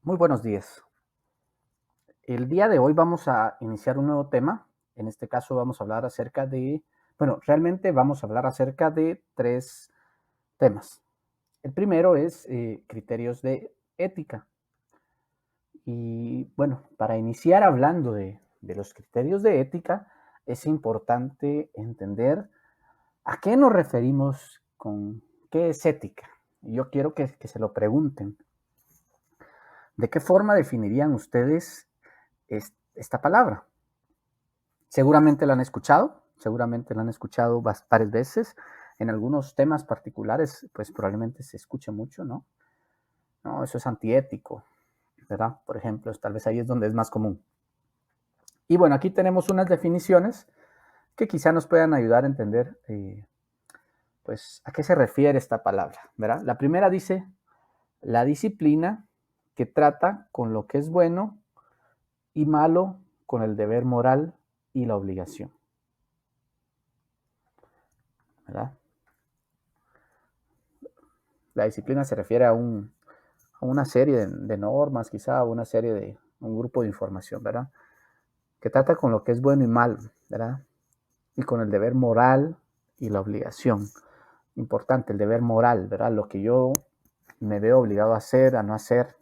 Muy buenos días. El día de hoy vamos a iniciar un nuevo tema. En este caso vamos a hablar acerca de, bueno, realmente vamos a hablar acerca de tres temas. El primero es criterios de ética. Y bueno, para iniciar hablando de los criterios de ética, es importante entender a qué nos referimos con qué es ética. Y yo quiero que se lo pregunten. ¿De qué forma definirían ustedes esta palabra? Seguramente la han escuchado varias veces. En algunos temas particulares, pues probablemente se escuche mucho, ¿no? No, eso es antiético, ¿verdad? Por ejemplo, tal vez ahí es donde es más común. Y bueno, aquí tenemos unas definiciones que quizá nos puedan ayudar a entender, pues, a qué se refiere esta palabra, ¿verdad? La primera dice, la disciplina que trata con lo que es bueno y malo, con el deber moral y la obligación, ¿verdad? La disciplina se refiere a una serie de normas, quizá a una serie de un grupo de información, ¿verdad? Que trata con lo que es bueno y malo, ¿verdad? Y con el deber moral y la obligación. Importante, el deber moral, ¿verdad? Lo que yo me veo obligado a hacer, a no hacer.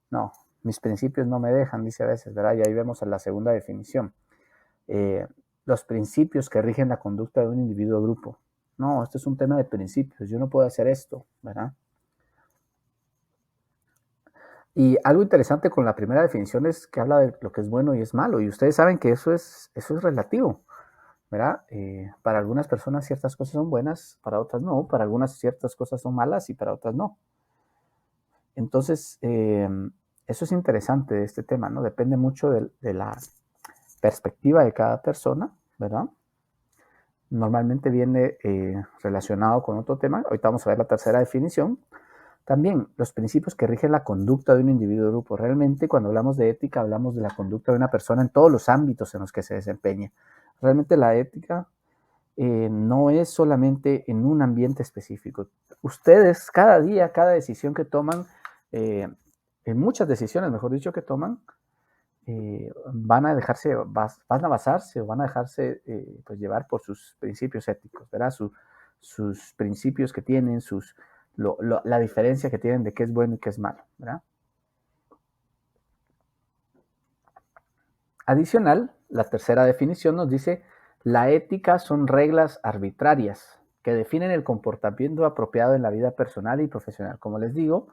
No, mis principios no me dejan, dice a veces, ¿verdad? Y ahí vemos en la segunda definición. Eh, los principios que rigen la conducta de un individuo o grupo. No, esto es un tema de principios, yo no puedo hacer esto, ¿verdad? Y algo interesante con la primera definición es que habla de lo que es bueno y es malo. Y ustedes saben que eso es relativo, ¿verdad? Para algunas personas ciertas cosas son buenas, para otras no. Para algunas ciertas cosas son malas y para otras no. Entonces, eso es interesante de este tema, ¿no? Depende mucho de la perspectiva de cada persona, ¿verdad? Normalmente viene relacionado con otro tema. Ahorita vamos a ver la tercera definición. También los principios que rigen la conducta de un individuo o grupo. Realmente cuando hablamos de ética hablamos de la conducta de una persona en todos los ámbitos en los que se desempeña. Realmente la ética no es solamente en un ambiente específico. Ustedes cada día, cada decisión que toman, en muchas decisiones, mejor dicho, que toman, van a basarse o van a dejarse pues llevar por sus principios éticos, ¿verdad? Sus principios que tienen, la diferencia que tienen de qué es bueno y qué es malo, ¿verdad? Adicional, la tercera definición nos dice, la ética son reglas arbitrarias que definen el comportamiento apropiado en la vida personal y profesional. Como les digo,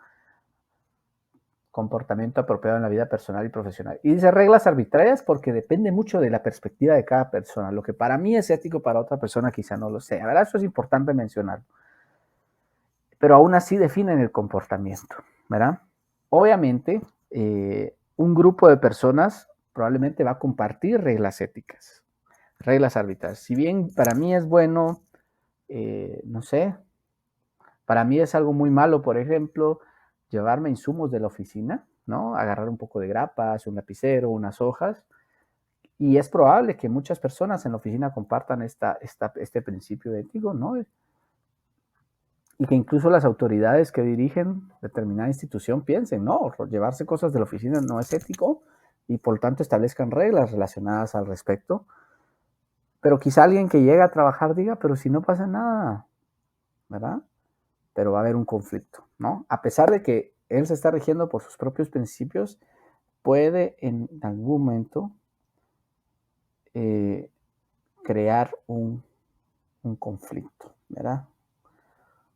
comportamiento apropiado en la vida personal y profesional. Y dice reglas arbitrarias porque depende mucho de la perspectiva de cada persona. Lo que para mí es ético, para otra persona quizá no lo sea. ¿Verdad? Eso es importante mencionarlo. Pero aún así definen el comportamiento, ¿verdad? Obviamente, un grupo de personas probablemente va a compartir reglas éticas, reglas arbitrarias. Si bien para mí es bueno, no sé, para mí es algo muy malo, por ejemplo, llevarme insumos de la oficina, ¿no? Agarrar un poco de grapas, un lapicero, unas hojas. Y es probable que muchas personas en la oficina compartan este principio ético, ¿no? Y que incluso las autoridades que dirigen determinada institución piensen, no, llevarse cosas de la oficina no es ético y por tanto establezcan reglas relacionadas al respecto. Pero quizá alguien que llega a trabajar diga, pero si no pasa nada, ¿verdad? Pero va a haber un conflicto, ¿no? A pesar de que él se está rigiendo por sus propios principios, puede en algún momento eh, crear un conflicto, ¿verdad?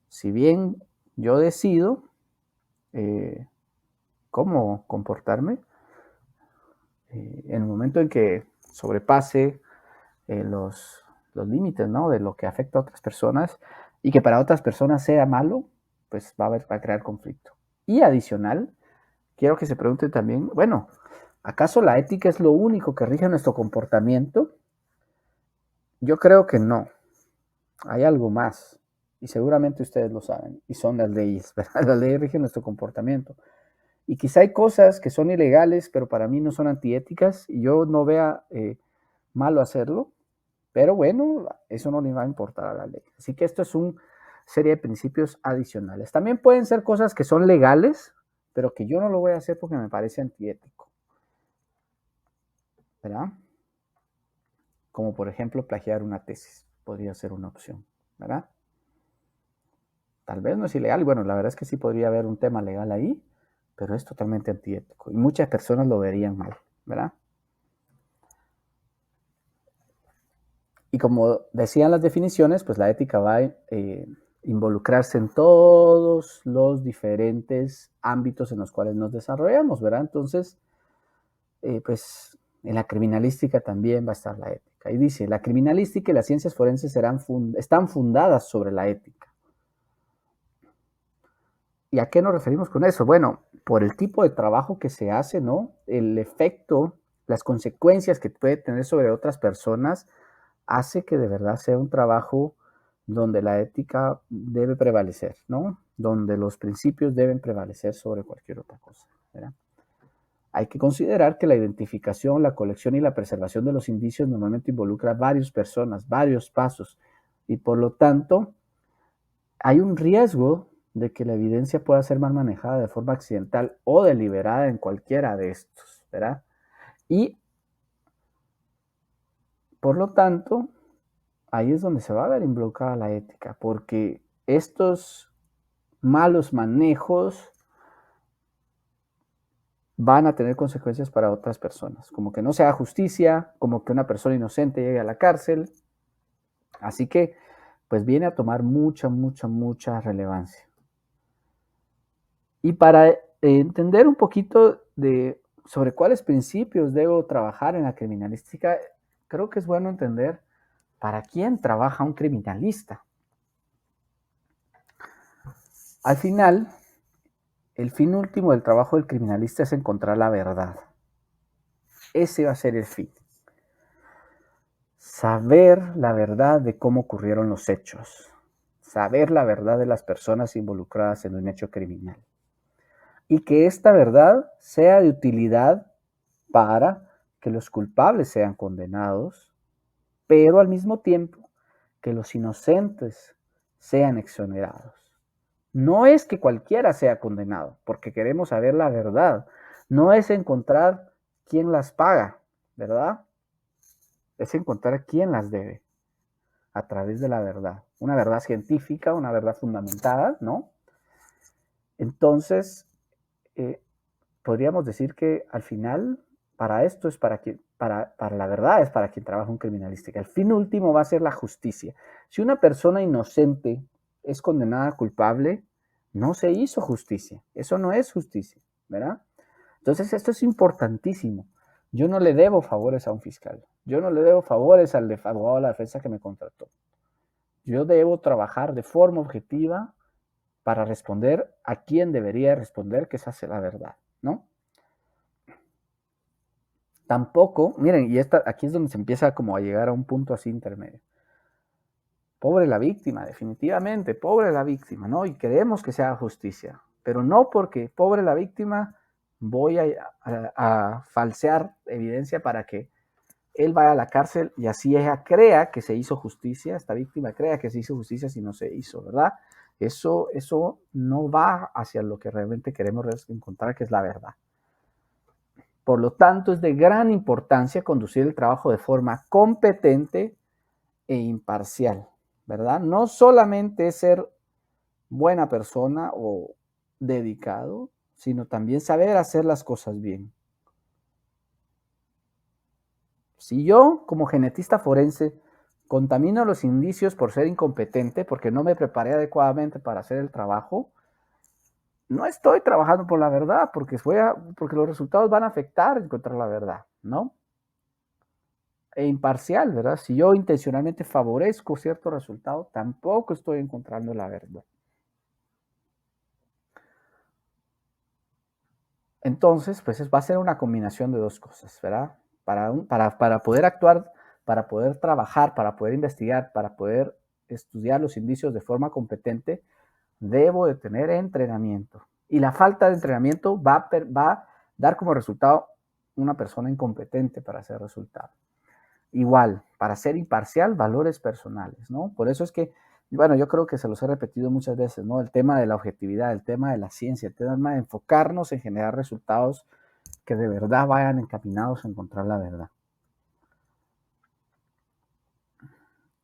Si bien yo decido eh, cómo comportarme, en el momento en que sobrepase los límites, ¿no? De lo que afecta a otras personas y que para otras personas sea malo, pues va a crear conflicto. Y adicional, quiero que se pregunten también, bueno, ¿acaso la ética es lo único que rige nuestro comportamiento? Yo creo que no. Hay algo más. Y seguramente ustedes lo saben. Y son las leyes, ¿verdad? Las leyes rigen nuestro comportamiento. Y quizá hay cosas que son ilegales, pero para mí no son antiéticas y yo no vea malo hacerlo. Pero bueno, eso no le va a importar a la ley. Así que esto es una serie de principios adicionales. También pueden ser cosas que son legales, pero que yo no lo voy a hacer porque me parece antiético, ¿verdad? Como por ejemplo plagiar una tesis, podría ser una opción, ¿verdad? Tal vez no es ilegal, bueno, la verdad es que sí podría haber un tema legal ahí, pero es totalmente antiético y muchas personas lo verían mal, ¿verdad? Y como decían las definiciones, pues la ética va a involucrarse en todos los diferentes ámbitos en los cuales nos desarrollamos, ¿verdad? Entonces, pues en la criminalística también va a estar la ética. Y dice, la criminalística y las ciencias forenses están fundadas sobre la ética. ¿Y a qué nos referimos con eso? Bueno, por el tipo de trabajo que se hace, ¿no? El efecto, las consecuencias que puede tener sobre otras personas, hace que de verdad sea un trabajo donde la ética debe prevalecer, ¿no? Donde los principios deben prevalecer sobre cualquier otra cosa, ¿verdad? Hay que considerar que la identificación, la colección y la preservación de los indicios normalmente involucra a varias personas, varios pasos, y por lo tanto hay un riesgo de que la evidencia pueda ser mal manejada de forma accidental o deliberada en cualquiera de estos, ¿verdad? Y por lo tanto, ahí es donde se va a ver involucrada la ética, porque estos malos manejos van a tener consecuencias para otras personas, como que no se haga justicia, como que una persona inocente llegue a la cárcel. Así que, pues viene a tomar mucha relevancia. Y para entender un poquito sobre cuáles principios debo trabajar en la criminalística, creo que es bueno entender para quién trabaja un criminalista. Al final, el fin último del trabajo del criminalista es encontrar la verdad. Ese va a ser el fin. Saber la verdad de cómo ocurrieron los hechos. Saber la verdad de las personas involucradas en un hecho criminal. Y que esta verdad sea de utilidad para que los culpables sean condenados, pero al mismo tiempo que los inocentes sean exonerados. No es que cualquiera sea condenado, porque queremos saber la verdad. No es encontrar quién las paga, ¿verdad? Es encontrar quién las debe a través de la verdad. Una verdad científica, una verdad fundamentada, ¿no? Entonces, podríamos decir que al final, para esto es para la verdad es para quien trabaja en criminalística. El fin último va a ser la justicia. Si una persona inocente es condenada culpable, no se hizo justicia. Eso no es justicia, ¿verdad? Entonces, esto es importantísimo. Yo no le debo favores a un fiscal. Yo no le debo favores al abogado de la defensa que me contrató. Yo debo trabajar de forma objetiva para responder a quien debería responder, que esa es la verdad, ¿no? Tampoco, miren, y aquí es donde se empieza como a llegar a un punto así intermedio. Pobre la víctima, definitivamente, pobre la víctima, ¿no? Y queremos que se haga justicia, pero no porque pobre la víctima voy a falsear evidencia para que él vaya a la cárcel y así ella crea que se hizo justicia, esta víctima crea que se hizo justicia si no se hizo, ¿verdad? Eso no va hacia lo que realmente queremos encontrar, que es la verdad. Por lo tanto, es de gran importancia conducir el trabajo de forma competente e imparcial, ¿verdad? No solamente ser buena persona o dedicado, sino también saber hacer las cosas bien. Si yo, como genetista forense, contamino los indicios por ser incompetente, porque no me preparé adecuadamente para hacer el trabajo, no estoy trabajando por la verdad, porque los resultados van a afectar encontrar la verdad, ¿no? E imparcial, ¿verdad? Si yo intencionalmente favorezco cierto resultado, tampoco estoy encontrando la verdad. Entonces, pues va a ser una combinación de dos cosas, ¿verdad? Para poder actuar, para poder trabajar, para poder investigar, para poder estudiar los indicios de forma competente, debo de tener entrenamiento. Y la falta de entrenamiento va a dar como resultado una persona incompetente para hacer resultado. Igual, para ser imparcial, valores personales, ¿no? Por eso es que Y bueno, yo creo que se los he repetido muchas veces, ¿no? El tema de la objetividad, el tema de la ciencia, el tema de enfocarnos en generar resultados que de verdad vayan encaminados a encontrar la verdad.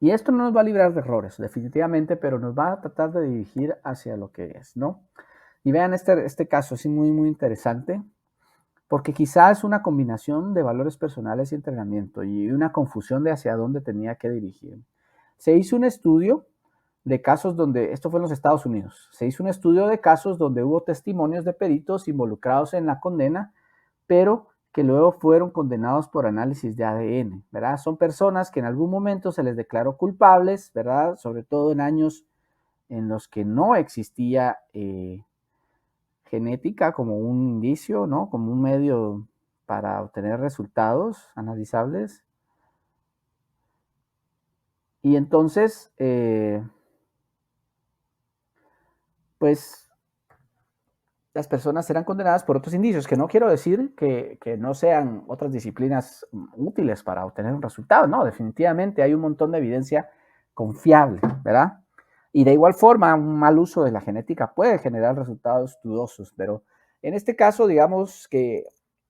Y esto no nos va a librar de errores, definitivamente, pero nos va a tratar de dirigir hacia lo que es, ¿no? Y vean este caso, es muy, muy interesante, porque quizás es una combinación de valores personales y entrenamiento y una confusión de hacia dónde tenía que dirigir. Se hizo un estudio de casos donde, esto fue en los Estados Unidos, se hizo un estudio de casos donde hubo testimonios de peritos involucrados en la condena, pero que luego fueron condenados por análisis de ADN, ¿verdad? Son personas que en algún momento se les declaró culpables, ¿verdad? Sobre todo en años en los que no existía genética como un indicio, ¿no? Como un medio para obtener resultados analizables. Y entonces, pues las personas serán condenadas por otros indicios, que no quiero decir que no sean otras disciplinas útiles para obtener un resultado, no, definitivamente hay un montón de evidencia confiable, ¿verdad? Y de igual forma, un mal uso de la genética puede generar resultados dudosos, pero en este caso, digamos que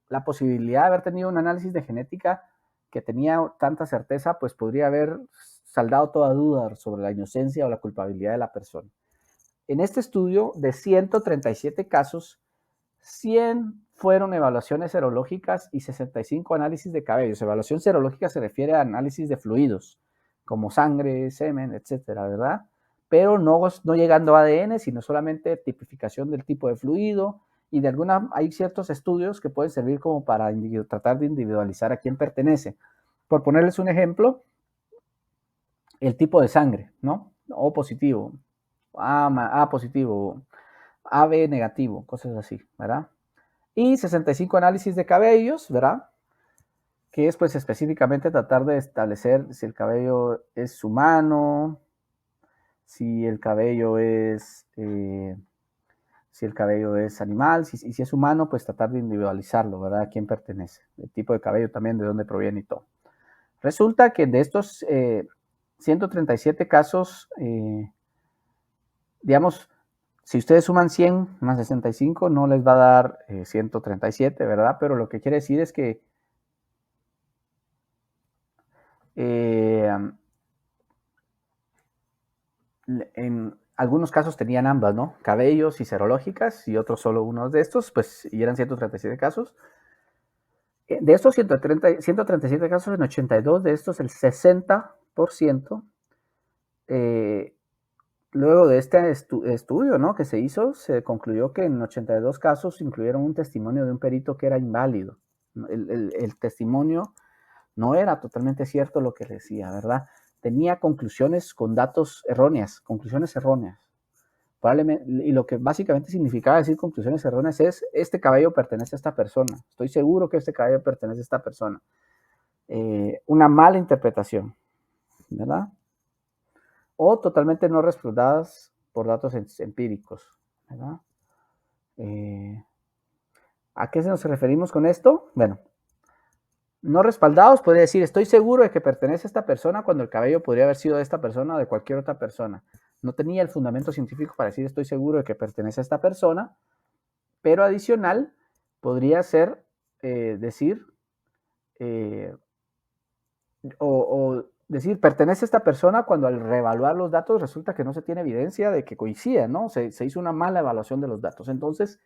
la posibilidad de haber tenido un análisis de genética que tenía tanta certeza, pues podría haber saldado toda duda sobre la inocencia o la culpabilidad de la persona. En este estudio de 137 casos, 100 fueron evaluaciones serológicas y 65 análisis de cabellos. Evaluación serológica se refiere a análisis de fluidos, como sangre, semen, etcétera, ¿verdad? Pero no llegando a ADN, sino solamente tipificación del tipo de fluido y de alguna, hay ciertos estudios que pueden servir como para tratar de individualizar a quién pertenece. Por ponerles un ejemplo, el tipo de sangre, ¿no? O positivo, A positivo, AB negativo, cosas así, ¿verdad? Y 65 análisis de cabellos, ¿verdad? Que es pues específicamente tratar de establecer si el cabello es humano, si el cabello es, si el cabello es animal, y si es humano, pues tratar de individualizarlo, ¿verdad? A quién pertenece, el tipo de cabello también, de dónde proviene y todo. Resulta que de estos 137 casos, digamos, si ustedes suman 100 más 65, no les va a dar 137, ¿verdad? Pero lo que quiere decir es que en algunos casos tenían ambas, ¿no? Cabellos y serológicas, y otros solo uno de estos, pues, y eran 137 casos. De estos 137 casos, en 82 de estos, el 60%, luego de este estudio, ¿no? Que se hizo, se concluyó que en 82 casos incluyeron un testimonio de un perito que era inválido. El testimonio no era totalmente cierto lo que decía, ¿verdad? Tenía conclusiones con datos erróneas, conclusiones erróneas. Probablemente, y lo que básicamente significaba decir conclusiones erróneas es, este cabello pertenece a esta persona, estoy seguro que este cabello pertenece a esta persona. Una mala interpretación, ¿verdad? O totalmente no respaldadas por datos empíricos, ¿verdad? ¿A qué nos referimos con esto? Bueno, no respaldados puede decir, estoy seguro de que pertenece a esta persona cuando el cabello podría haber sido de esta persona o de cualquier otra persona. No tenía el fundamento científico para decir, estoy seguro de que pertenece a esta persona, pero adicional podría ser decir, eh, o decir, pertenece a esta persona cuando al reevaluar los datos resulta que no se tiene evidencia de que coincida, ¿no? Se hizo una mala evaluación de los datos. Entonces,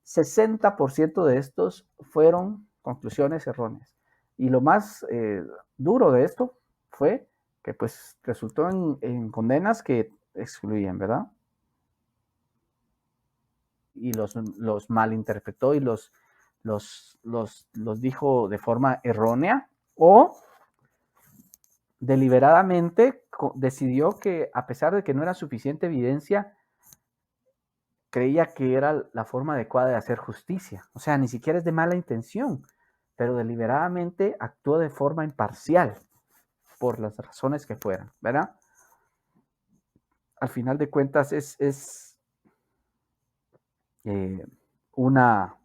60% de estos fueron conclusiones erróneas. Y lo más duro de esto fue que pues resultó en condenas que excluían, ¿verdad? Y los malinterpretó y los dijo de forma errónea o deliberadamente decidió que a pesar de que no era suficiente evidencia, creía que era la forma adecuada de hacer justicia. O sea, ni siquiera es de mala intención, pero deliberadamente actuó de forma imparcial por las razones que fueran, ¿verdad? Al final de cuentas es una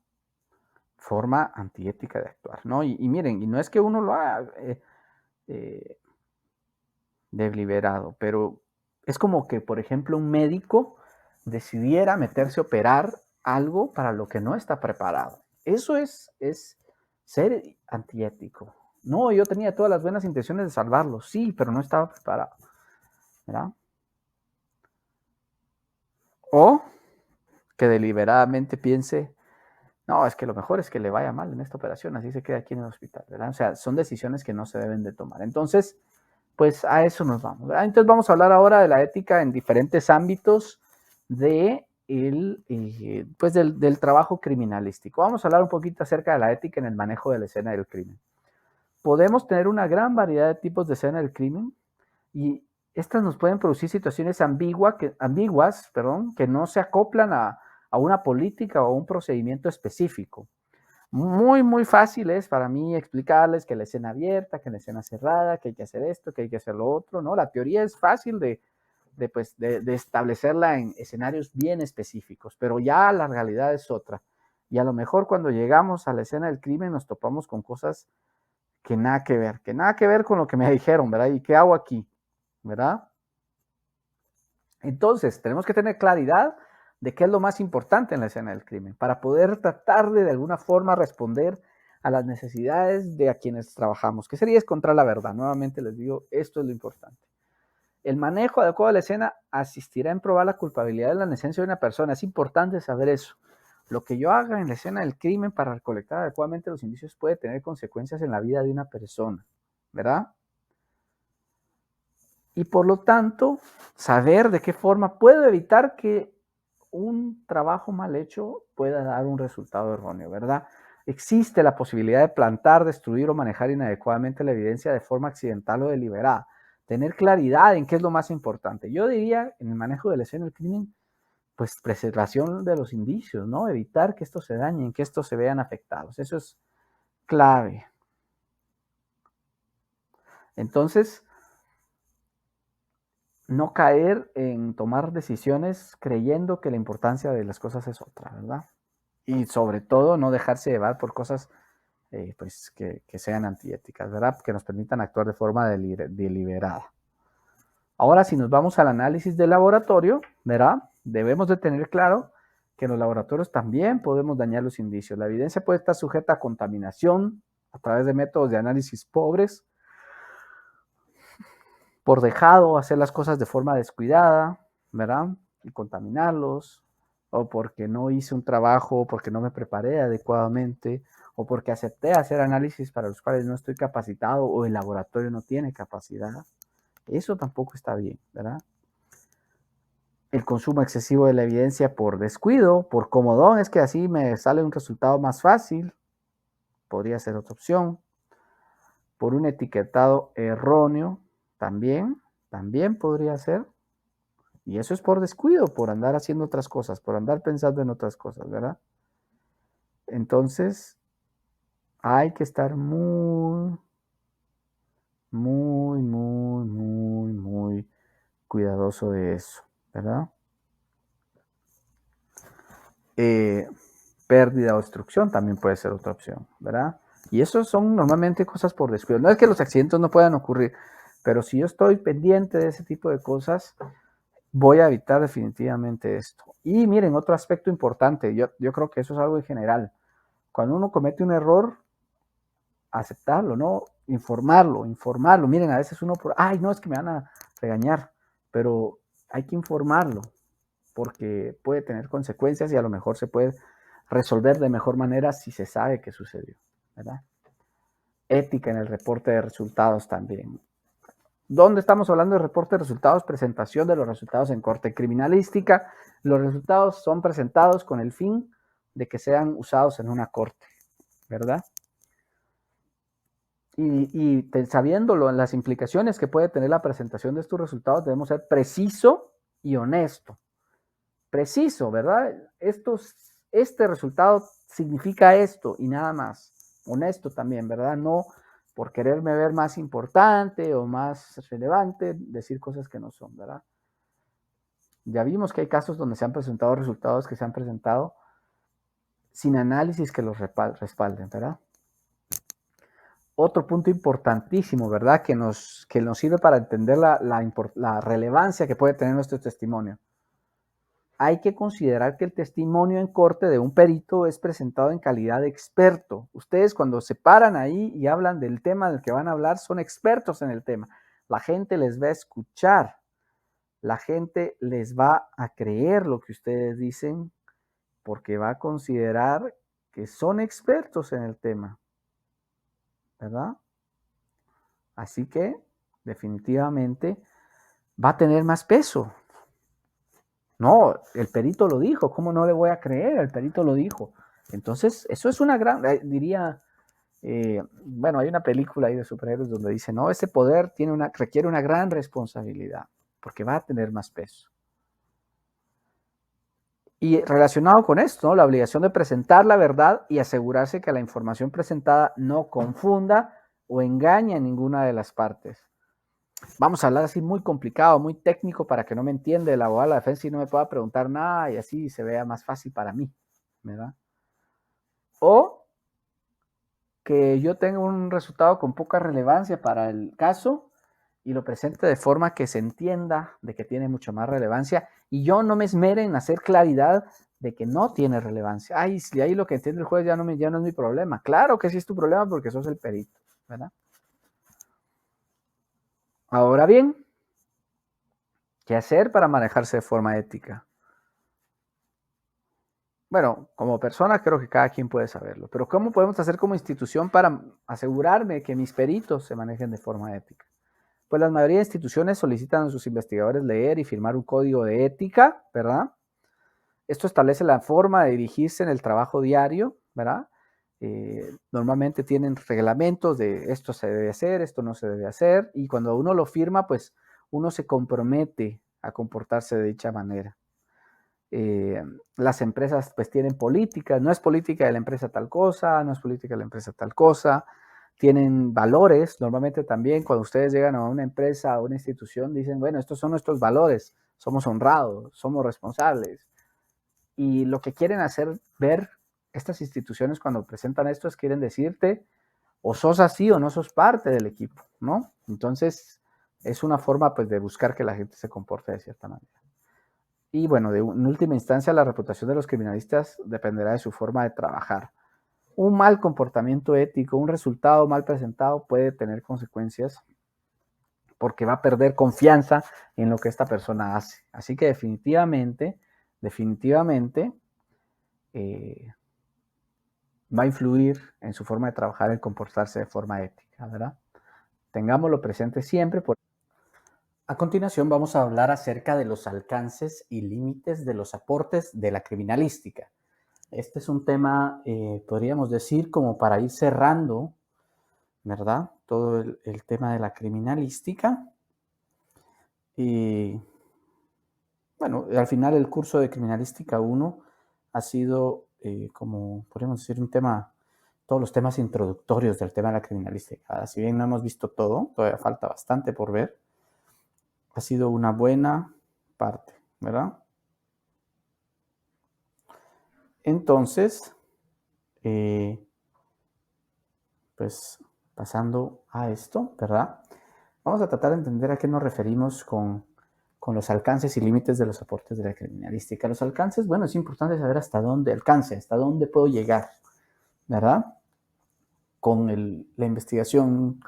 forma antiética de actuar, ¿no? Y miren, y no es que uno lo haga deliberado, pero Es como que, por ejemplo, un médico decidiera meterse a operar algo para lo que no está preparado. Eso es ser antiético. No, yo tenía todas las buenas intenciones de salvarlo, sí, pero no estaba preparado, ¿verdad? O que deliberadamente piense, no, es que lo mejor es que le vaya mal en esta operación, así se queda aquí en el hospital, ¿verdad? O sea, son decisiones que no se deben de tomar. Entonces, pues a eso nos vamos, ¿verdad? Entonces vamos a hablar ahora de la ética en diferentes ámbitos de pues del trabajo criminalístico. Vamos a hablar un poquito acerca de la ética en el manejo de la escena del crimen. Podemos tener una gran variedad de tipos de escena del crimen y estas nos pueden producir situaciones ambiguas, que no se acoplan a una política o a un procedimiento específico. Muy, muy fácil es para mí explicarles que la escena abierta, que la escena cerrada, que hay que hacer esto, que hay que hacer lo otro, ¿no? La teoría es fácil de establecerla en escenarios bien específicos, pero ya la realidad es otra. Y a lo mejor cuando llegamos a la escena del crimen nos topamos con cosas que nada que ver con lo que me dijeron, ¿verdad? ¿Y qué hago aquí? ¿Verdad? Entonces, tenemos que tener claridad de qué es lo más importante en la escena del crimen, para poder tratar de alguna forma responder a las necesidades de a quienes trabajamos, que sería encontrar la verdad. Nuevamente les digo, esto es lo importante. El manejo adecuado de la escena asistirá en probar la culpabilidad de la inocencia de una persona. Es importante saber eso. Lo que yo haga en la escena del crimen para recolectar adecuadamente los indicios puede tener consecuencias en la vida de una persona, ¿verdad? Y por lo tanto, saber de qué forma puedo evitar que un trabajo mal hecho pueda dar un resultado erróneo, ¿verdad? Existe la posibilidad de plantar, destruir o manejar inadecuadamente la evidencia de forma accidental o deliberada. Tener claridad en qué es lo más importante. Yo diría, en el manejo de la escena del crimen, pues preservación de los indicios, ¿no? Evitar que estos se dañen, que estos se vean afectados. Eso es clave. Entonces, no caer en tomar decisiones creyendo que la importancia de las cosas es otra, ¿verdad? Y sobre todo no dejarse llevar por cosas pues que sean antiéticas, ¿verdad? Que nos permitan actuar de forma deliberada. Ahora, si nos vamos al análisis del laboratorio, ¿verdad? Debemos de tener claro que en los laboratorios también podemos dañar los indicios. La evidencia puede estar sujeta a contaminación a través de métodos de análisis pobres, por dejado hacer las cosas de forma descuidada, ¿verdad? Y contaminarlos, o porque no hice un trabajo, porque no me preparé adecuadamente, o porque acepté hacer análisis para los cuales no estoy capacitado o el laboratorio no tiene capacidad. Eso tampoco está bien, ¿verdad? El consumo excesivo de la evidencia por descuido, por comodón, es que así me sale un resultado más fácil, podría ser otra opción. Por un etiquetado erróneo, también podría ser. Y eso es por descuido, por andar haciendo otras cosas, por andar pensando en otras cosas, ¿verdad? Entonces, hay que estar muy, muy, muy, muy, muy cuidadoso de eso, ¿verdad? Pérdida o destrucción también puede ser otra opción, ¿verdad? Y eso son normalmente cosas por descuido. No es que los accidentes no puedan ocurrir, pero si yo estoy pendiente de ese tipo de cosas, voy a evitar definitivamente esto. Y miren, otro aspecto importante, yo creo que eso es algo en general. Cuando uno comete un error, aceptarlo, ¿no? Informarlo. Miren, a veces uno, ay, no, es que me van a regañar, pero hay que informarlo porque puede tener consecuencias y a lo mejor se puede resolver de mejor manera si se sabe qué sucedió, ¿verdad? Ética en el reporte de resultados también. ¿Dónde estamos hablando de reporte de resultados? Presentación de los resultados en corte criminalística. Los resultados son presentados con el fin de que sean usados en una corte, ¿verdad? Y sabiéndolo en las implicaciones que puede tener la presentación de estos resultados, debemos ser preciso y honesto. Preciso, ¿verdad? Este resultado significa esto y nada más. Honesto también, ¿verdad? No por quererme ver más importante o más relevante, decir cosas que no son, ¿verdad? Ya vimos que hay casos donde se han presentado resultados que se han presentado sin análisis que los respalden, ¿verdad? Otro punto importantísimo, ¿verdad? Que nos sirve para entender la relevancia que puede tener nuestro testimonio. Hay que considerar que el testimonio en corte de un perito es presentado en calidad de experto. Ustedes cuando se paran ahí y hablan del tema del que van a hablar, son expertos en el tema. La gente les va a escuchar, la gente les va a creer lo que ustedes dicen porque va a considerar que son expertos en el tema, ¿verdad? Así que definitivamente va a tener más peso. No, el perito lo dijo, ¿cómo no le voy a creer? El perito lo dijo. Entonces, eso es una gran, diría, bueno, hay una película ahí de superhéroes donde dice, no, ese poder requiere una gran responsabilidad, porque va a tener más peso. Y relacionado con esto, ¿no? La obligación de presentar la verdad y asegurarse que la información presentada no confunda o engañe a ninguna de las partes. Vamos a hablar así muy complicado, muy técnico para que no me entienda el abogado de la defensa y no me pueda preguntar nada y así se vea más fácil para mí, ¿verdad? O que yo tenga un resultado con poca relevancia para el caso y lo presente de forma que se entienda de que tiene mucha más relevancia y yo no me esmere en hacer claridad de que no tiene relevancia. Ay, si ahí lo que entiende el juez ya no es mi problema. Claro que sí es tu problema porque sos el perito, ¿verdad? Ahora bien, ¿qué hacer para manejarse de forma ética? Bueno, como persona creo que cada quien puede saberlo, pero ¿cómo podemos hacer como institución para asegurarme que mis peritos se manejen de forma ética? Pues la mayoría de instituciones solicitan a sus investigadores leer y firmar un código de ética, ¿verdad? Esto establece la forma de dirigirse en el trabajo diario, ¿verdad? Normalmente tienen reglamentos de esto se debe hacer, esto no se debe hacer, y cuando uno lo firma, pues uno se compromete a comportarse de dicha manera. Las empresas pues tienen políticas, no es política de la empresa tal cosa, no es política de la empresa tal cosa, tienen valores, normalmente también cuando ustedes llegan a una empresa o una institución dicen, bueno, estos son nuestros valores, somos honrados, somos responsables, y lo que quieren hacer ver estas instituciones cuando presentan esto es quieren decirte o sos así o no sos parte del equipo, ¿no? Entonces es una forma pues de buscar que la gente se comporte de cierta manera. Y bueno, en última instancia, la reputación de los criminalistas dependerá de su forma de trabajar. Un mal comportamiento ético, un resultado mal presentado puede tener consecuencias porque va a perder confianza en lo que esta persona hace. Así que definitivamente va a influir en su forma de trabajar el comportarse de forma ética, ¿verdad? Tengámoslo presente siempre. A continuación vamos a hablar acerca de los alcances y límites de los aportes de la criminalística. Este es un tema, podríamos decir, como para ir cerrando, ¿verdad? Todo el tema de la criminalística. Y bueno, al final el curso de Criminalística 1 ha sido, como podríamos decir, un tema, todos los temas introductorios del tema de la criminalística. Si bien no hemos visto todo, todavía falta bastante por ver, ha sido una buena parte, ¿verdad? Entonces, pues pasando a esto, ¿verdad? Vamos a tratar de entender a qué nos referimos con los alcances y límites de los aportes de la criminalística. Los alcances, bueno, es importante saber hasta dónde alcance, hasta dónde puedo llegar, ¿verdad? Con la investigación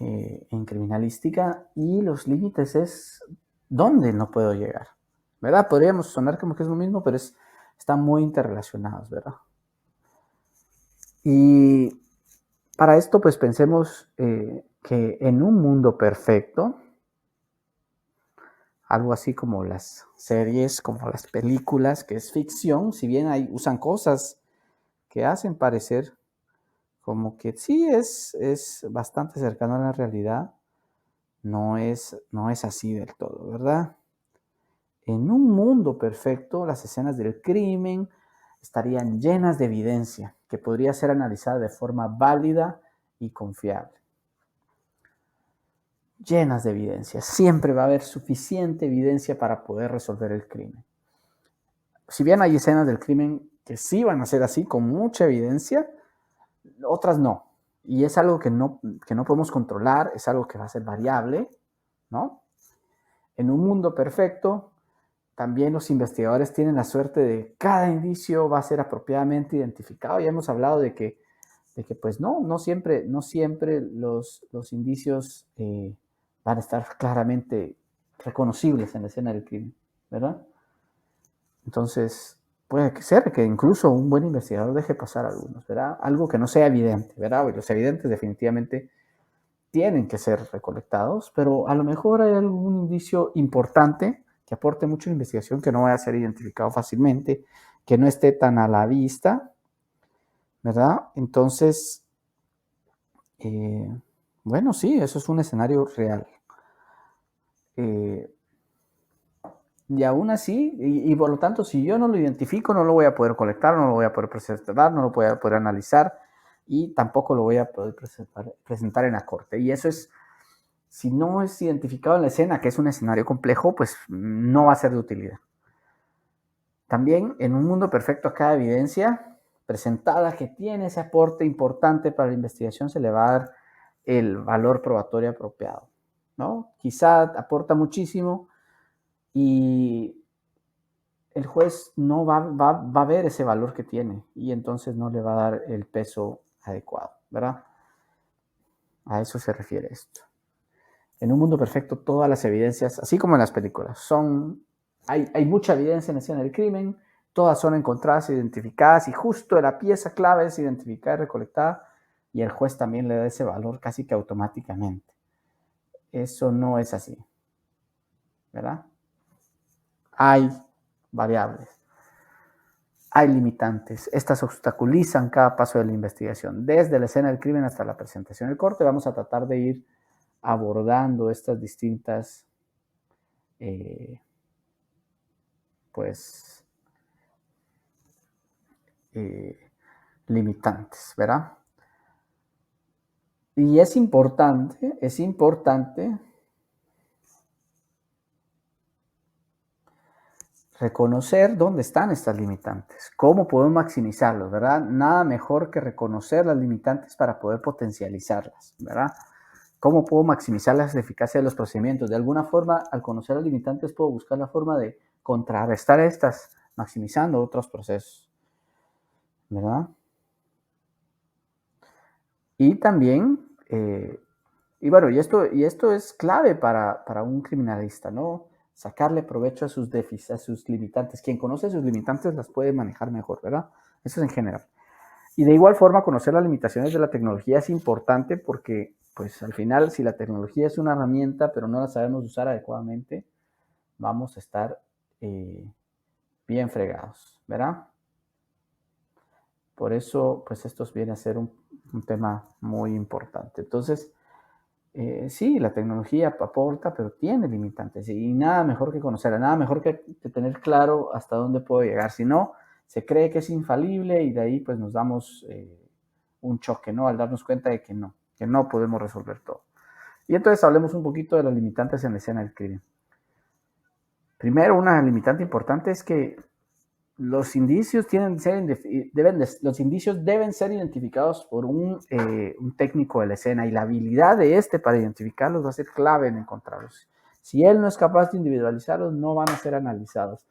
en criminalística, y los límites es dónde no puedo llegar, ¿verdad? Podríamos sonar como que es lo mismo, pero están muy interrelacionados, ¿verdad? Y para esto, pues pensemos que en un mundo perfecto, algo así como las series, como las películas, que es ficción, si bien usan cosas que hacen parecer como que sí es bastante cercano a la realidad, no es así del todo, ¿verdad? En un mundo perfecto, las escenas del crimen estarían llenas de evidencia que podría ser analizada de forma válida y confiable. Llenas de evidencia. Siempre va a haber suficiente evidencia para poder resolver el crimen. Si bien hay escenas del crimen que sí van a ser así, con mucha evidencia, otras no. Y es algo que no podemos controlar, es algo que va a ser variable, ¿no? En un mundo perfecto, también los investigadores tienen la suerte de cada indicio va a ser apropiadamente identificado. Ya hemos hablado de que pues no siempre, no siempre los indicios van a estar claramente reconocibles en la escena del crimen, ¿verdad? Entonces, puede ser que incluso un buen investigador deje pasar algunos, ¿verdad? Algo que no sea evidente, ¿verdad? Y los evidentes definitivamente tienen que ser recolectados, pero a lo mejor hay algún indicio importante que aporte mucho a la investigación que no vaya a ser identificado fácilmente, que no esté tan a la vista, ¿verdad? Entonces, eh, bueno, sí, eso es un escenario real. Eh, y aún así, y por lo tanto, si yo no lo identifico, no lo voy a poder colectar, no lo voy a poder presentar, no lo voy a poder analizar y tampoco lo voy a poder presentar en la corte. Y eso es, si no es identificado en la escena, que es un escenario complejo, pues no va a ser de utilidad. También en un mundo perfecto, a cada evidencia presentada que tiene ese aporte importante para la investigación se le va a dar el valor probatorio apropiado, ¿no? Quizá aporta muchísimo y el juez no va a ver ese valor que tiene y entonces no le va a dar el peso adecuado, ¿verdad? A eso se refiere esto. En un mundo perfecto, todas las evidencias, así como en las películas, hay mucha evidencia en la escena del crimen, todas son encontradas, identificadas, y justo la pieza clave es identificada y recolectada, y el juez también le da ese valor casi que automáticamente. Eso no es así, ¿verdad? Hay variables, hay limitantes, estas obstaculizan cada paso de la investigación, desde la escena del crimen hasta la presentación del corte. Vamos a tratar de ir abordando estas distintas pues limitantes, ¿verdad? Y es importante reconocer dónde están estas limitantes, cómo podemos maximizarlos, ¿verdad? Nada mejor que reconocer las limitantes para poder potencializarlas, ¿verdad? ¿Cómo puedo maximizar la eficacia de los procedimientos? De alguna forma, al conocer las limitantes, puedo buscar la forma de contrarrestar estas, maximizando otros procesos, ¿verdad? Y también, y bueno, y esto es clave para un criminalista, ¿no? Sacarle provecho a sus déficits, a sus limitantes. Quien conoce sus limitantes las puede manejar mejor, ¿verdad? Eso es en general. Y de igual forma, conocer las limitaciones de la tecnología es importante porque, pues al final, si la tecnología es una herramienta, pero no la sabemos usar adecuadamente, vamos a estar bien fregados, ¿verdad? Por eso, pues esto viene a ser un tema muy importante. Entonces, sí, la tecnología aporta, pero tiene limitantes y nada mejor que conocerla, nada mejor que tener claro hasta dónde puedo llegar. Si no, se cree que es infalible y de ahí pues nos damos un choque, ¿no? Al darnos cuenta de que no podemos resolver todo. Y entonces hablemos un poquito de las limitantes en la escena del crimen. Primero, una limitante importante es que los indicios los indicios deben ser identificados por un técnico de la escena y la habilidad de este para identificarlos va a ser clave en encontrarlos. Si él no es capaz de individualizarlos, no van a ser analizados.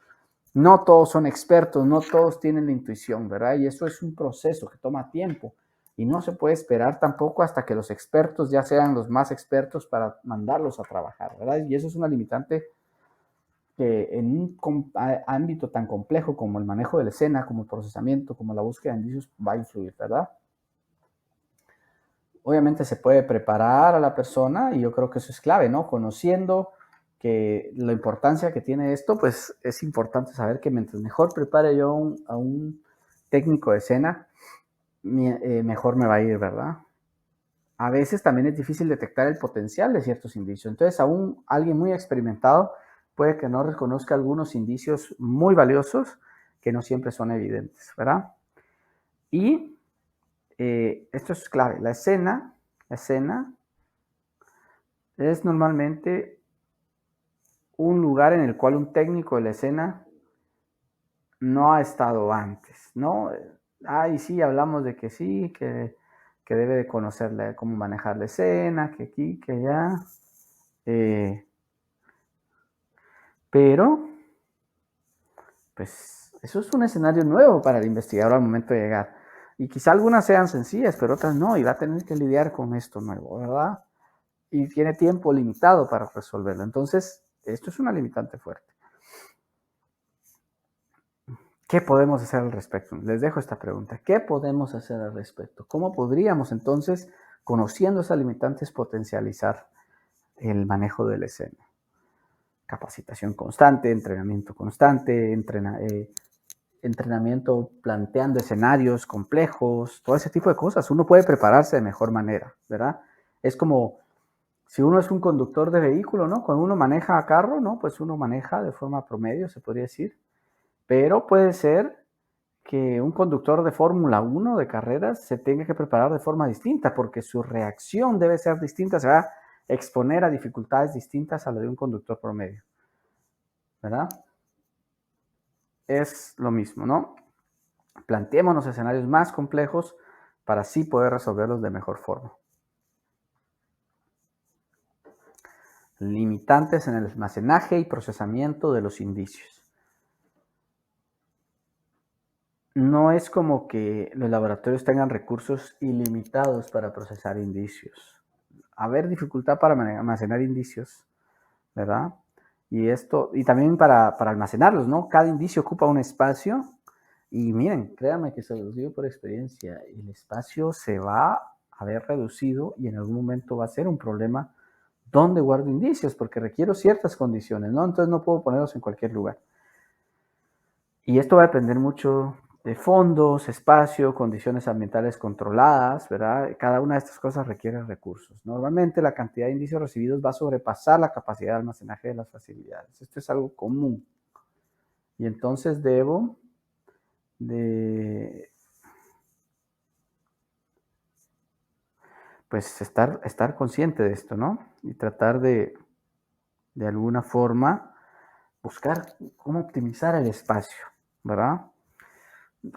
No todos son expertos, no todos tienen la intuición, ¿verdad? Y eso es un proceso que toma tiempo y no se puede esperar tampoco hasta que los expertos ya sean los más expertos para mandarlos a trabajar, ¿verdad? Y eso es una limitante que en un ámbito tan complejo como el manejo de la escena, como el procesamiento, como la búsqueda de indicios, va a influir, ¿verdad? Obviamente se puede preparar a la persona y yo creo que eso es clave, ¿no? Conociendo que la importancia que tiene esto, pues es importante saber que mientras mejor prepare yo a un técnico de escena, mejor me va a ir, ¿verdad? A veces también es difícil detectar el potencial de ciertos indicios. Entonces, aún alguien muy experimentado puede que no reconozca algunos indicios muy valiosos que no siempre son evidentes, ¿verdad? Y esto es clave. La escena es normalmente un lugar en el cual un técnico de la escena no ha estado antes, ¿no? Ay, sí, hablamos de que sí, que debe de conocerle cómo manejar la escena, que aquí, que allá. Pero, pues, eso es un escenario nuevo para el investigador al momento de llegar. Y quizá algunas sean sencillas, pero otras no, y va a tener que lidiar con esto nuevo, ¿verdad? Y tiene tiempo limitado para resolverlo. Entonces, esto es una limitante fuerte. ¿Qué podemos hacer al respecto? Les dejo esta pregunta. ¿Qué podemos hacer al respecto? ¿Cómo podríamos entonces, conociendo esas limitantes, potencializar el manejo de la escena? Capacitación constante, entrenamiento constante, entrenamiento planteando escenarios complejos, todo ese tipo de cosas. Uno puede prepararse de mejor manera, ¿verdad? Es como si uno es un conductor de vehículo, ¿no? Cuando uno maneja carro, ¿no? Pues uno maneja de forma promedio, se podría decir. Pero puede ser que un conductor de Fórmula 1 de carreras se tenga que preparar de forma distinta porque su reacción debe ser distinta, se va a exponer a dificultades distintas a la de un conductor promedio, ¿verdad? Es lo mismo, ¿no? Planteémonos escenarios más complejos para así poder resolverlos de mejor forma. Limitantes en el almacenaje y procesamiento de los indicios. No es como que los laboratorios tengan recursos ilimitados para procesar indicios. Haber dificultad para almacenar indicios, ¿verdad? Y también para almacenarlos, ¿no? Cada indicio ocupa un espacio y miren, créanme que se los digo por experiencia, el espacio se va a ver reducido y en algún momento va a ser un problema dónde guardo indicios, porque requiero ciertas condiciones, ¿no? Entonces no puedo ponerlos en cualquier lugar. Y esto va a depender mucho de fondos, espacio, condiciones ambientales controladas, ¿verdad? Cada una de estas cosas requiere recursos. Normalmente la cantidad de indicios recibidos va a sobrepasar la capacidad de almacenaje de las facilidades. Esto es algo común. Y entonces debo de pues estar consciente de esto, ¿no? Y tratar de alguna forma buscar cómo optimizar el espacio, ¿verdad?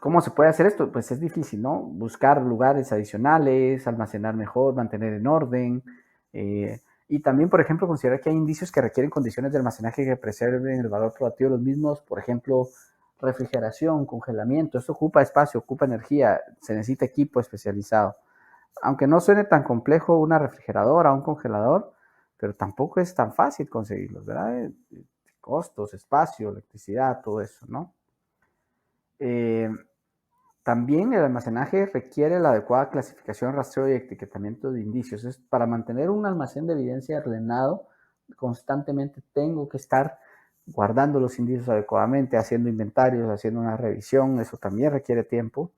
¿Cómo se puede hacer esto? Pues es difícil, ¿no? Buscar lugares adicionales, almacenar mejor, mantener en orden. Y también, por ejemplo, considerar que hay indicios que requieren condiciones de almacenaje que preserven el valor probativo de los mismos. Por ejemplo, refrigeración, congelamiento. Esto ocupa espacio, ocupa energía, se necesita equipo especializado. Aunque no suene tan complejo una refrigeradora, un congelador, pero tampoco es tan fácil conseguirlos, ¿verdad? Costos, espacio, electricidad, todo eso, ¿no? También el almacenaje requiere la adecuada clasificación, rastreo y etiquetamiento de indicios. Para mantener un almacén de evidencia ordenado, constantemente tengo que estar guardando los indicios adecuadamente, haciendo inventarios, haciendo una revisión. Eso también requiere tiempo.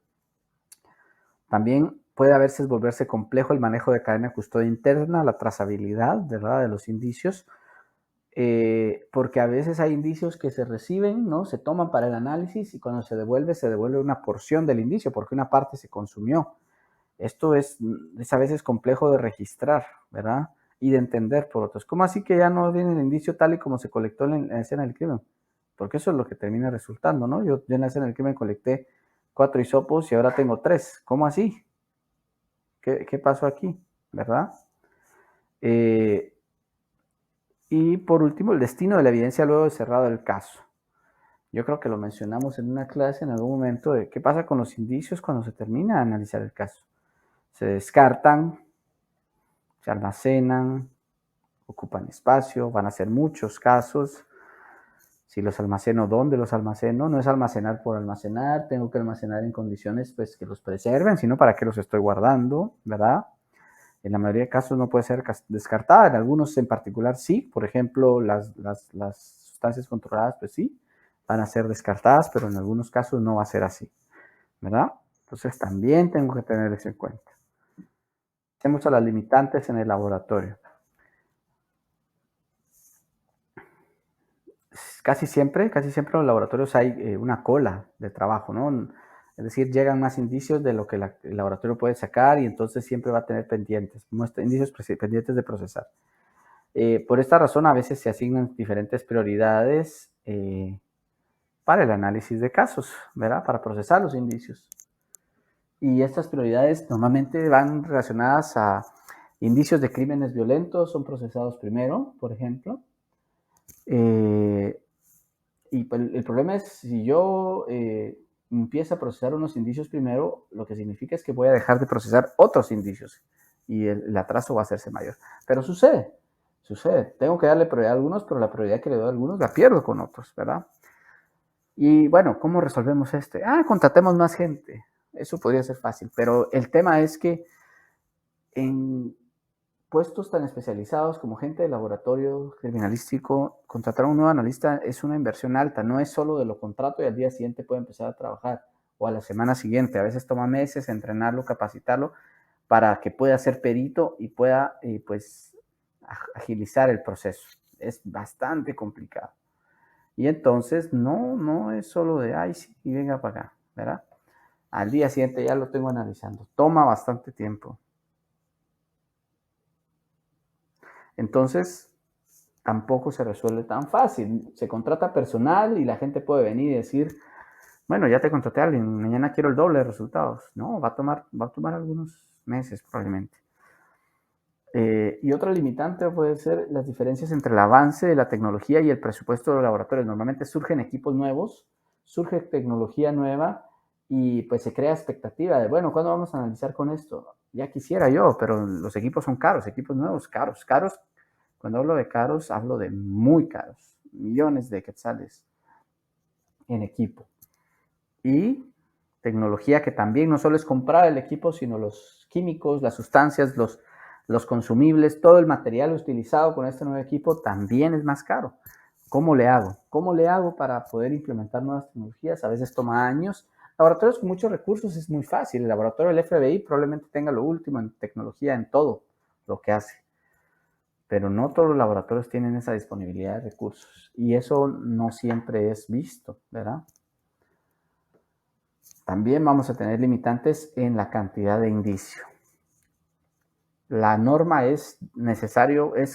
También puede a veces volverse complejo el manejo de cadena de custodia interna, la trazabilidad, ¿verdad?, de los indicios. Porque a veces hay indicios que se reciben, ¿no? Se toman para el análisis y cuando se devuelve una porción del indicio porque una parte se consumió. Esto es a veces complejo de registrar, ¿verdad? Y de entender por otros. ¿Cómo así que ya no viene el indicio tal y como se colectó en la escena del crimen? Porque eso es lo que termina resultando, ¿no? Yo en la escena del crimen colecté 4 hisopos y ahora tengo 3. ¿Cómo así? ¿Qué pasó aquí? ¿Verdad? Y por último, el destino de la evidencia luego de cerrado el caso. Yo creo que lo mencionamos en una clase en algún momento de qué pasa con los indicios cuando se termina de analizar el caso. Se descartan, se almacenan, ocupan espacio, van a ser muchos casos. Si los almaceno, ¿dónde los almaceno? No es almacenar por almacenar, tengo que almacenar en condiciones pues, que los preserven, sino para qué los estoy guardando, ¿verdad? En la mayoría de casos no puede ser descartada, en algunos en particular sí, por ejemplo, las sustancias controladas, pues sí, van a ser descartadas, pero en algunos casos no va a ser así, ¿verdad? Entonces también tengo que tener eso en cuenta. Tenemos a las limitantes en el laboratorio. Casi siempre en los laboratorios hay una cola de trabajo, ¿no? Es decir, llegan más indicios de lo que el laboratorio puede sacar y entonces siempre va a tener pendientes, indicios pendientes de procesar. Por esta razón, a veces se asignan diferentes prioridades para el análisis de casos, ¿verdad? Para procesar los indicios. Y estas prioridades normalmente van relacionadas a indicios de crímenes violentos, son procesados primero, por ejemplo. Y pues, el problema es si yo empiezo a procesar unos indicios primero, lo que significa es que voy a dejar de procesar otros indicios y el atraso va a hacerse mayor. Pero sucede. Tengo que darle prioridad a algunos, pero la prioridad que le doy a algunos la pierdo con otros, ¿verdad? Y bueno, ¿cómo resolvemos este? Contratemos más gente. Eso podría ser fácil, pero el tema es que en puestos tan especializados como gente de laboratorio criminalístico, contratar a un nuevo analista es una inversión alta, no es solo de lo contrato y al día siguiente puede empezar a trabajar o a la semana siguiente, a veces toma meses entrenarlo, capacitarlo para que pueda ser perito y pueda pues agilizar el proceso. Es bastante complicado. Y entonces no es solo de, ay, sí, y venga para acá, ¿verdad? Al día siguiente ya lo tengo analizando. Toma bastante tiempo. Entonces, tampoco se resuelve tan fácil. Se contrata personal y la gente puede venir y decir, bueno, ya te contraté a alguien, mañana quiero el doble de resultados. No, va a tomar algunos meses probablemente. Y otra limitante puede ser las diferencias entre el avance de la tecnología y el presupuesto de los laboratorios. Normalmente surgen equipos nuevos, surge tecnología nueva y pues se crea expectativa de, bueno, ¿cuándo vamos a analizar con esto? Ya quisiera yo, pero los equipos son caros, equipos nuevos, caros. Cuando hablo de caros, hablo de muy caros, millones de quetzales en equipo. Y tecnología que también no solo es comprar el equipo, sino los químicos, las sustancias, los consumibles, todo el material utilizado con este nuevo equipo también es más caro. ¿Cómo le hago? ¿Cómo le hago para poder implementar nuevas tecnologías? A veces toma años. Laboratorios con muchos recursos es muy fácil. El laboratorio del FBI probablemente tenga lo último en tecnología en todo lo que hace. Pero no todos los laboratorios tienen esa disponibilidad de recursos. Y eso no siempre es visto, ¿verdad? También vamos a tener limitantes en la cantidad de indicio. La norma es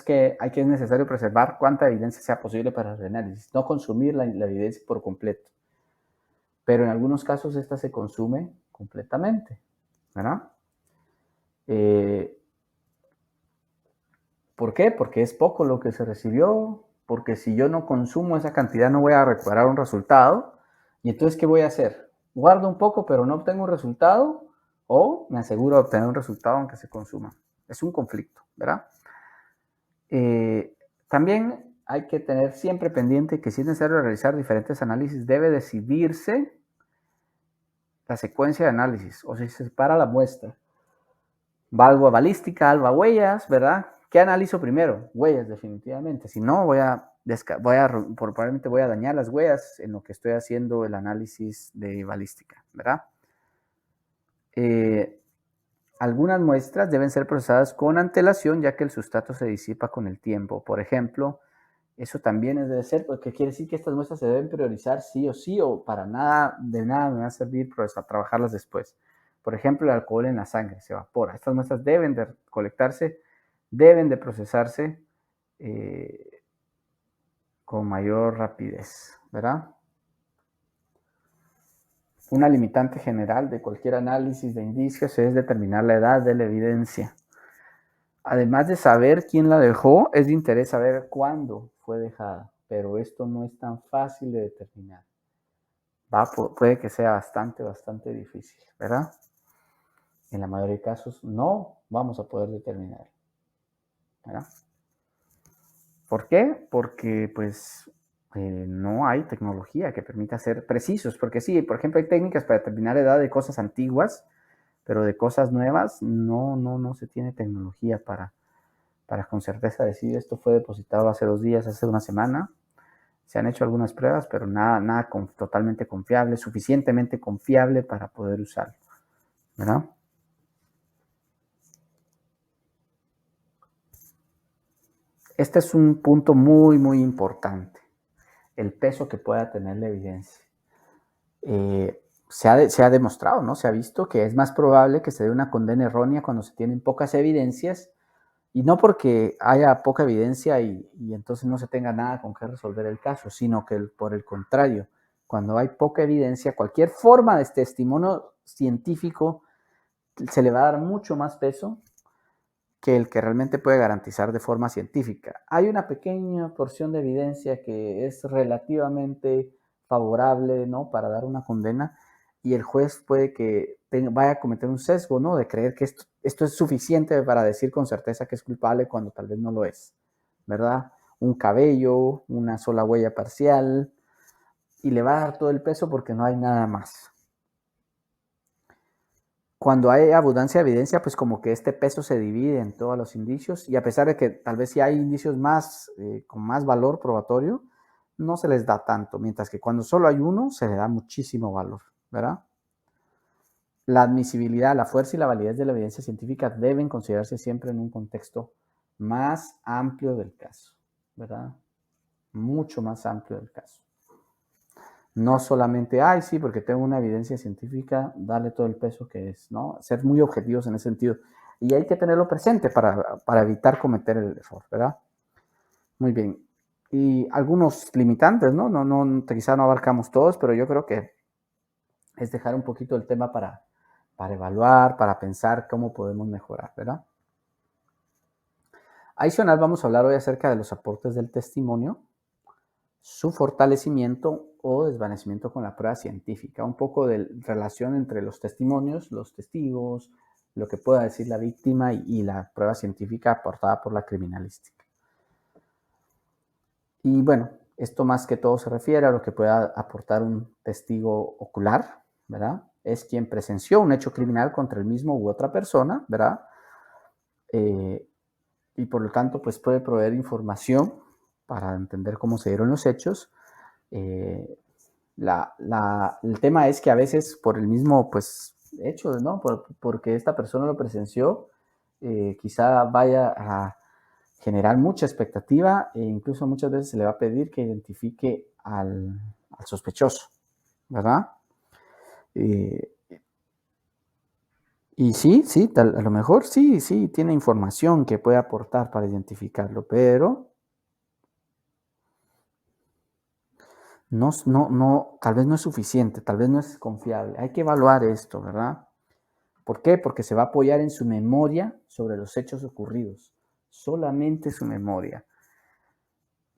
que es necesario preservar cuánta evidencia sea posible para el análisis, no consumir la evidencia por completo. Pero en algunos casos esta se consume completamente, ¿verdad? ¿Por qué? Porque es poco lo que se recibió, porque si yo no consumo esa cantidad no voy a recuperar un resultado. ¿Y entonces qué voy a hacer? Guardo un poco pero no obtengo un resultado o me aseguro de obtener un resultado aunque se consuma. Es un conflicto, ¿verdad? También hay que tener siempre pendiente que si es necesario realizar diferentes análisis, debe decidirse la secuencia de análisis o si se separa la muestra. Va algo a balística, algo a huellas, ¿verdad? ¿Qué analizo primero? Huellas, definitivamente. Si no, probablemente voy a dañar las huellas en lo que estoy haciendo el análisis de balística, ¿verdad? Algunas muestras deben ser procesadas con antelación, ya que el sustrato se disipa con el tiempo. Por ejemplo, eso también debe ser, porque quiere decir que estas muestras se deben priorizar sí, o para nada, de nada me va a servir trabajarlas después. Por ejemplo, el alcohol en la sangre se evapora. Estas muestras deben de colectarse, deben de procesarse con mayor rapidez, ¿verdad? Una limitante general de cualquier análisis de indicios es determinar la edad de la evidencia. Además de saber quién la dejó, es de interés saber cuándo fue dejada, pero esto no es tan fácil de determinar. Puede que sea bastante difícil, ¿verdad? En la mayoría de casos no vamos a poder determinar, ¿verdad? ¿Por qué? Porque pues no hay tecnología que permita ser precisos, porque sí, por ejemplo, hay técnicas para determinar edad de cosas antiguas, pero de cosas nuevas no se tiene tecnología para con certeza decir esto fue depositado hace 2 días, hace una semana. Se han hecho algunas pruebas, pero nada totalmente confiable, suficientemente confiable para poder usarlo, ¿verdad? Este es un punto muy importante, el peso que pueda tener la evidencia. Se ha demostrado, ¿no? Se ha visto que es más probable que se dé una condena errónea cuando se tienen pocas evidencias, y no porque haya poca evidencia y entonces no se tenga nada con qué resolver el caso, sino que por el contrario, cuando hay poca evidencia, cualquier forma de testimonio científico se le va a dar mucho más peso que el que realmente puede garantizar de forma científica. Hay una pequeña porción de evidencia que es relativamente favorable, ¿no?, para dar una condena, y el juez puede que vaya a cometer un sesgo, ¿no?, de creer que esto es suficiente para decir con certeza que es culpable cuando tal vez no lo es, ¿verdad? Un cabello, una sola huella parcial, y le va a dar todo el peso porque no hay nada más. Cuando hay abundancia de evidencia, pues como que este peso se divide en todos los indicios, y a pesar de que tal vez sí hay indicios más, con más valor probatorio, no se les da tanto, mientras que cuando solo hay uno, se le da muchísimo valor, ¿verdad? La admisibilidad, la fuerza y la validez de la evidencia científica deben considerarse siempre en un contexto más amplio del caso, ¿verdad? Mucho más amplio del caso. No solamente, ay, sí, porque tengo una evidencia científica, darle todo el peso que es, ¿no? Ser muy objetivos en ese sentido. Y hay que tenerlo presente para evitar cometer el error, ¿verdad? Muy bien. Y algunos limitantes, ¿no? Quizá no abarcamos todos, pero yo creo que es dejar un poquito el tema para evaluar, para pensar cómo podemos mejorar, ¿verdad? Adicional, vamos a hablar hoy acerca de los aportes del testimonio, su fortalecimiento o desvanecimiento con la prueba científica, un poco de relación entre los testimonios, los testigos, lo que pueda decir la víctima y la prueba científica aportada por la criminalística. Y bueno, esto más que todo se refiere a lo que pueda aportar un testigo ocular, ¿verdad? Es quien presenció un hecho criminal contra el mismo u otra persona, ¿verdad? Y por lo tanto, pues puede proveer información para entender cómo se dieron los hechos. El tema es que a veces por el mismo, pues, hecho, ¿no? Porque esta persona lo presenció, quizá vaya a generar mucha expectativa e incluso muchas veces se le va a pedir que identifique al sospechoso, ¿verdad? Y sí, a lo mejor sí, tiene información que puede aportar para identificarlo, pero tal vez no es suficiente, tal vez no es confiable. Hay que evaluar esto, ¿verdad? ¿Por qué? Porque se va a apoyar en su memoria sobre los hechos ocurridos, solamente su memoria.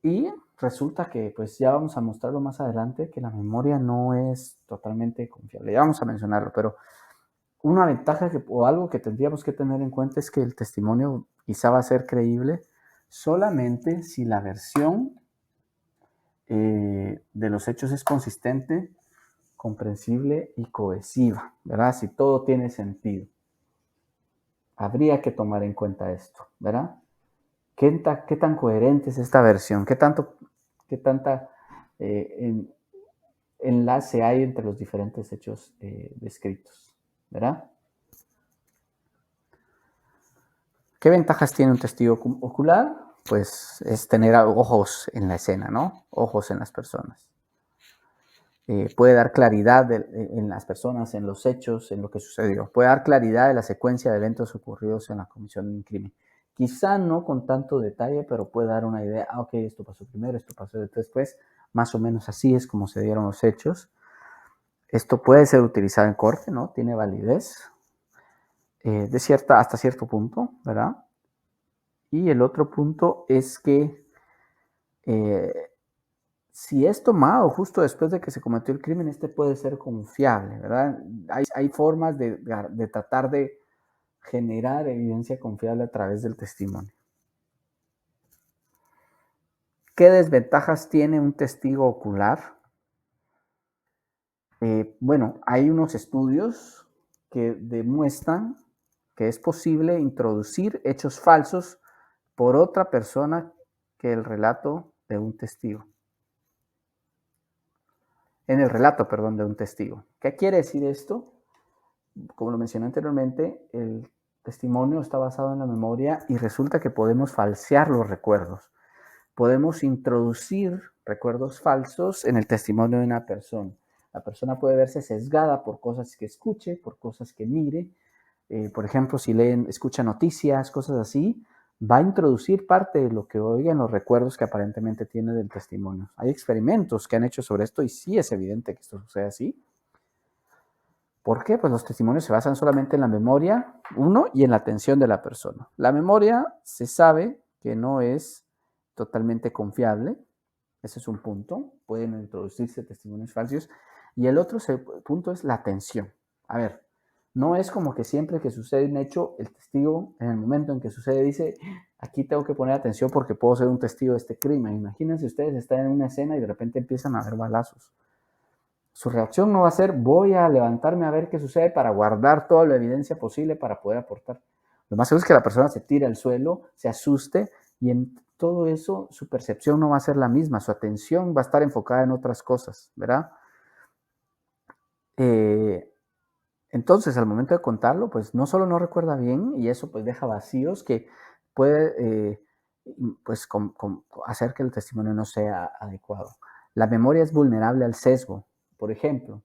Y resulta que, pues ya vamos a mostrarlo más adelante, que la memoria no es totalmente confiable. Ya vamos a mencionarlo, pero una ventaja o algo que tendríamos que tener en cuenta es que el testimonio quizá va a ser creíble solamente si la versión de los hechos es consistente, comprensible y cohesiva, ¿verdad? Si todo tiene sentido. Habría que tomar en cuenta esto, ¿verdad? ¿Qué tan coherente es esta versión? ¿Qué tanta enlace hay entre los diferentes hechos descritos? ¿Verdad? ¿Qué ventajas tiene un testigo ocular? Pues es tener ojos en la escena, ¿no? Ojos en las personas. Puede dar claridad en las personas, en los hechos, en lo que sucedió. Puede dar claridad de la secuencia de eventos ocurridos en la comisión de un crimen. Quizá no con tanto detalle, pero puede dar una idea. Ah, ok, esto pasó primero, esto pasó después. Más o menos así es como se dieron los hechos. Esto puede ser utilizado en corte, ¿no? Tiene validez hasta cierto punto, ¿verdad? Y el otro punto es que si es tomado justo después de que se cometió el crimen, este puede ser confiable, ¿verdad? Hay formas de tratar de generar evidencia confiable a través del testimonio. ¿Qué desventajas tiene un testigo ocular? Bueno, hay unos estudios que demuestran que es posible introducir hechos falsos por otra persona que el relato de un testigo. En el relato, perdón, de un testigo. ¿Qué quiere decir esto? Como lo mencioné anteriormente, el testimonio está basado en la memoria y resulta que podemos falsear los recuerdos. Podemos introducir recuerdos falsos en el testimonio de una persona. La persona puede verse sesgada por cosas que escuche, por cosas que mire. Por ejemplo, si escucha noticias, cosas así, va a introducir parte de lo que oiga en los recuerdos que aparentemente tiene del testimonio. Hay experimentos que han hecho sobre esto y sí es evidente que esto sucede así. ¿Por qué? Pues los testimonios se basan solamente en la memoria, uno, y en la atención de la persona. La memoria se sabe que no es totalmente confiable. Ese es un punto. Pueden introducirse testimonios falsos. Y el otro punto es la atención. A ver, no es como que siempre que sucede un hecho, el testigo, en el momento en que sucede, dice, aquí tengo que poner atención porque puedo ser un testigo de este crimen. Imagínense ustedes están en una escena y de repente empiezan a haber balazos. Su reacción no va a ser, voy a levantarme a ver qué sucede para guardar toda la evidencia posible para poder aportar. Lo más seguro es que la persona se tire al suelo, se asuste y en todo eso su percepción no va a ser la misma, su atención va a estar enfocada en otras cosas, ¿verdad? Entonces, al momento de contarlo, pues no solo no recuerda bien y eso pues deja vacíos que puede pues hacer que el testimonio no sea adecuado. La memoria es vulnerable al sesgo. Por ejemplo,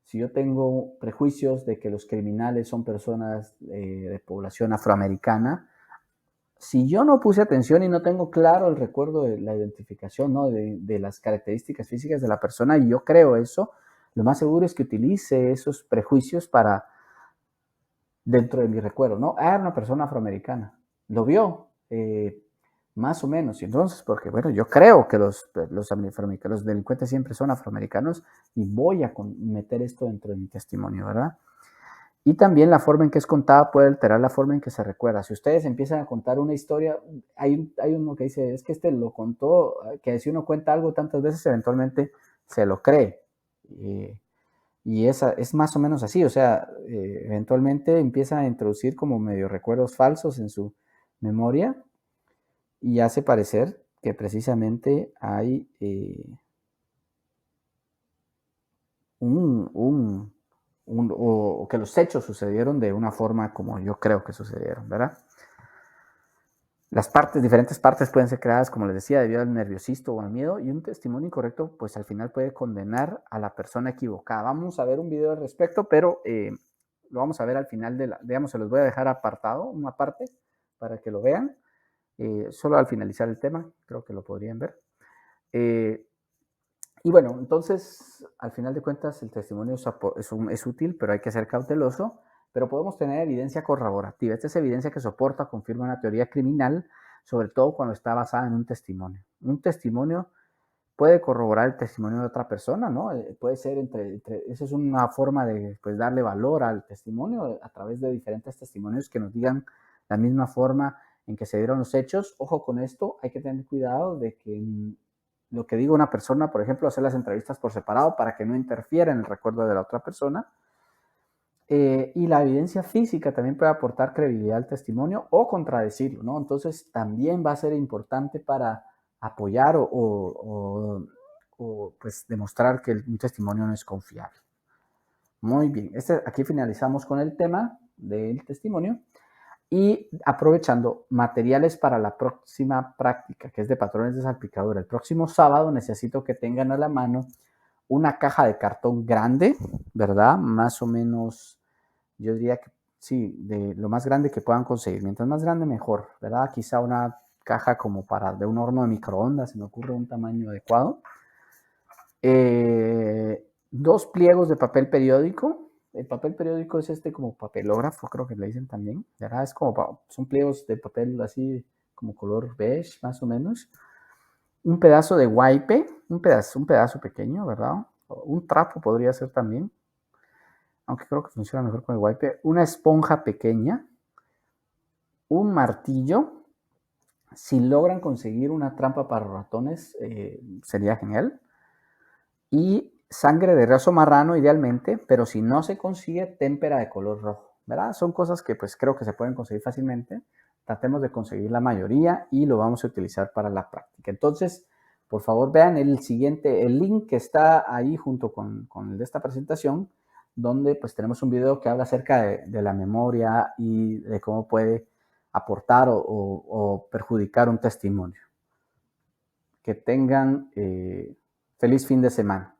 si yo tengo prejuicios de que los criminales son personas de población afroamericana, si yo no puse atención y no tengo claro el recuerdo de la identificación, ¿no? de las características físicas de la persona y yo creo eso, lo más seguro es que utilice esos prejuicios para dentro de mi recuerdo, ¿no? Ah, era una persona afroamericana. Lo vio, más o menos. Y entonces, porque bueno, yo creo que los delincuentes siempre son afroamericanos y voy a meter esto dentro de mi testimonio, ¿verdad? Y también la forma en que es contada puede alterar la forma en que se recuerda. Si ustedes empiezan a contar una historia, hay uno que dice, es que este lo contó, que si uno cuenta algo tantas veces, eventualmente se lo cree. Y es más o menos así, o sea, eventualmente empieza a introducir como medio recuerdos falsos en su memoria y hace parecer que precisamente hay o que los hechos sucedieron de una forma como yo creo que sucedieron, ¿verdad? Las diferentes partes pueden ser creadas, como les decía, debido al nerviosismo o al miedo, y un testimonio incorrecto, pues al final puede condenar a la persona equivocada. Vamos a ver un video al respecto, pero lo vamos a ver al final digamos, se los voy a dejar apartado, una parte, para que lo vean, solo al finalizar el tema, creo que lo podrían ver. Y bueno, entonces, al final de cuentas, el testimonio es útil, pero hay que ser cauteloso, pero podemos tener evidencia corroborativa. Esta es evidencia que soporta o confirma una teoría criminal, sobre todo cuando está basada en un testimonio. Un testimonio puede corroborar el testimonio de otra persona, ¿no? Puede ser esa es una forma de pues, darle valor al testimonio a través de diferentes testimonios que nos digan la misma forma en que se dieron los hechos. Ojo con esto, hay que tener cuidado de que lo que diga una persona, por ejemplo, hacer las entrevistas por separado para que no interfiera en el recuerdo de la otra persona. Y la evidencia física también puede aportar credibilidad al testimonio o contradecirlo, ¿no? Entonces también va a ser importante para apoyar o pues demostrar que un testimonio no es confiable. Muy bien, aquí finalizamos con el tema del testimonio y aprovechando materiales para la próxima práctica, que es de patrones de salpicadura. El próximo sábado necesito que tengan a la mano una caja de cartón grande, ¿verdad? Más o menos, yo diría que sí, de lo más grande que puedan conseguir. Mientras más grande, mejor, ¿verdad? Quizá una caja como de un horno de microondas, se me ocurre un tamaño adecuado. 2 pliegos de papel periódico. El papel periódico es como papelógrafo, creo que le dicen también, ¿verdad? Son pliegos de papel así como color beige, más o menos. Un pedazo de wipe, un pedazo pequeño, ¿verdad? Un trapo podría ser también, aunque creo que funciona mejor con el wipe. Una esponja pequeña, un martillo. Si logran conseguir una trampa para ratones, sería genial. Y sangre de raso marrano idealmente, pero si no se consigue, témpera de color rojo, ¿verdad? Son cosas que pues creo que se pueden conseguir fácilmente. Tratemos de conseguir la mayoría y lo vamos a utilizar para la práctica. Entonces, por favor, vean el link que está ahí junto con el de esta presentación, donde pues tenemos un video que habla acerca de la memoria y de cómo puede aportar o perjudicar un testimonio. Que tengan feliz fin de semana.